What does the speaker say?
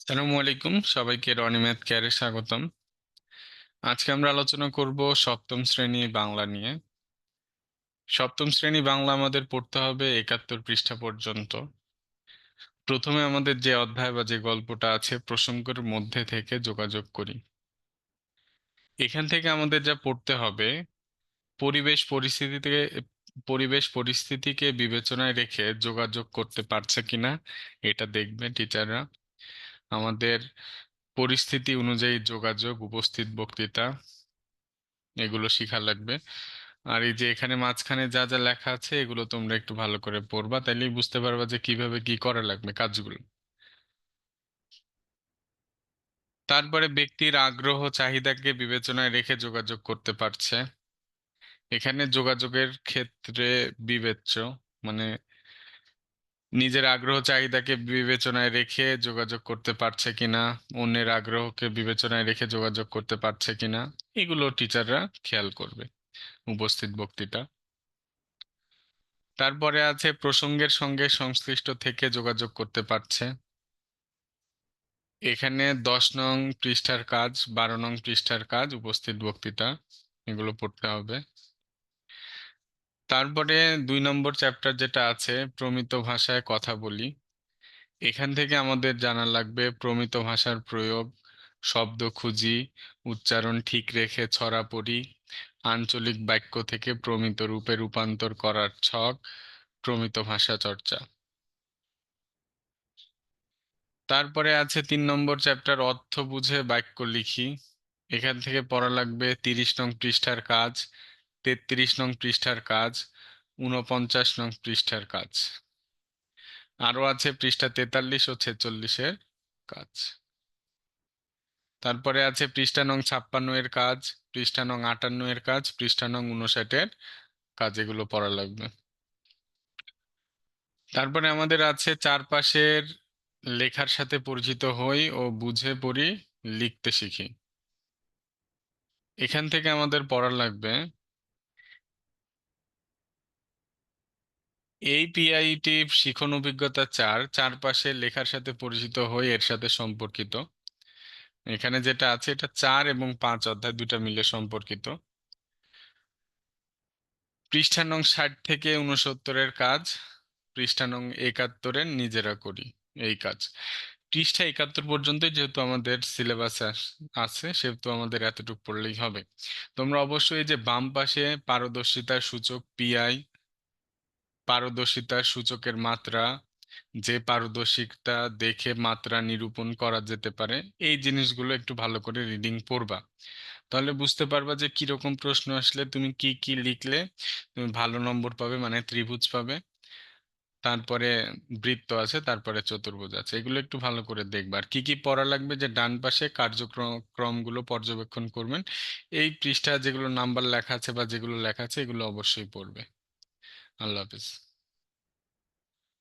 আসসালামু আলাইকুম, সবাইকে রনি ম্যাথ কেয়ারে স্বাগতম। আজকে আমরা আলোচনা করব সপ্তম শ্রেণী বাংলা নিয়ে। সপ্তম শ্রেণী বাংলা আমাদের পড়তে হবে 71 পৃষ্ঠা পর্যন্ত। প্রথমে আমাদের যে অধ্যায় বা যে গল্পটা আছে, প্রসঙ্গের মধ্যে থেকে যোগাযোগ করি। এখান থেকে আমাদের যা পড়তে হবে, পরিবেশ পরিস্থিতিতে পরিবেশ পরিস্থিতিকে বিবেচনায় রেখে যোগাযোগ করতে পারছে কিনা এটা দেখবে টিচাররা। আমাদের পরিস্থিতি অনুযায়ী যোগাযোগ, উপস্থিত বক্তৃতা, এগুলো শিখা লাগবে। আর এই যে এখানে মাঝখানে যা যা লেখা আছে এগুলো তোমরা একটু ভালো করে পড়বা, তাইলেই বুঝতে পারবা যে কিভাবে কি করা লাগবে কাজগুলো। তারপরে ব্যক্তির আগ্রহ চাহিদাকে বিবেচনায় রেখে যোগাযোগ করতে পারছে। এখানে যোগাযোগের ক্ষেত্রে বিবেচ্য, মানে নিজের আগ্রহ চাহিদাকে বিবেচনায় রেখে যোগাযোগ করতে পারছে কিনা, অন্যের আগ্রহকে বিবেচনায় রেখে যোগাযোগ করতে পারছে কিনা, এগুলো টিচাররা খেয়াল করবে উপস্থিত বক্তৃতা। তারপরে আছে প্রসঙ্গের সঙ্গে সংশ্লিষ্ট থেকে যোগাযোগ করতে পারছে। এখানে 10 নং পৃষ্ঠার কাজ, 12 নং পৃষ্ঠার কাজ, উপস্থিত বক্তৃতা, এগুলো পড়তে হবে। তারপরে 2 নম্বর চ্যাপ্টার যেটা আছে, প্রমিত ভাষায় কথা বলি। এখান থেকে আমাদের জানা লাগবে প্রমিত ভাষার প্রয়োগ, শব্দ খুঁজি, উচ্চারণ ঠিক রেখে ছড়া পড়ি, আঞ্চলিক বাক্য থেকে প্রমিত রূপে রূপান্তর করার ছক, প্রমিত ভাষা চর্চা। তারপরে আছে 3 নম্বর চ্যাপ্টার, অর্থ বুঝে বাক্য লিখি। এখান থেকে পড়া লাগবে 30 নং পৃষ্ঠার কাজ, 33 নং পৃষ্ঠার কাজ, 49 নং পৃষ্ঠার কাজ। আরো আছে পৃষ্ঠা 43 ও 46-এর কাজ। তারপরে আছে পৃষ্ঠা নং 56 এর কাজ, পৃষ্ঠা নং 58 এর কাজ, পৃষ্ঠা নং 59-এর কাজ, এগুলো পড়া লাগবে। তারপরে আমাদের আছে চারপাশের লেখার সাথে পরিচিত হই ও বুঝে পড়ি, লিখতে শিখি। এখান থেকে আমাদের পড়া লাগবে এই পিআইটি শিখন অভিজ্ঞতা 4, চারপাশে লেখার সাথে পরিচিত হই এর সাথে সম্পর্কিত। এখানে যেটা আছে এটা 4 এবং 5 অধ্যায় দুটা মিলে সম্পর্কিত। পৃষ্ঠা নং 60 থেকে 69-এর কাজ, পৃষ্ঠা নং 71-এর নিজেরা করি, এই কাজ। পৃষ্ঠা 71 পর্যন্ত যেহেতু আমাদের সিলেবাস আছে, সেহেতু আমাদের এতটুকু পড়লেই হবে। তোমরা অবশ্যই এই যে বাম পাশে পারদর্শিতার সূচক পিআই, পারদর্শিতার সূচকের মাত্রা, যে পারদর্শিতা দেখে মাত্রা নিরূপণ করা যেতে পারে, এই জিনিসগুলো একটু ভালো করে রিডিং পড়বা। তাহলে বুঝতে পারবা যে কিরকম প্রশ্ন আসলে তুমি কি কি লিখলে তুমি ভালো নম্বর পাবে, মানে ত্রিভুজ পাবে, তারপরে বৃত্ত আছে, তারপরে চতুর্ভুজ আছে, এগুলো একটু ভালো করে দেখবা। আর কি কি পড়া লাগবে, যে ডান পাশে কার্যক্রম ক্রমগুলো পর্যবেক্ষণ করবেন। এই পৃষ্ঠা যেগুলো নাম্বার লেখা আছে বা যেগুলো লেখা আছে এগুলো অবশ্যই পড়বে। আল্লাহ হাফেজ।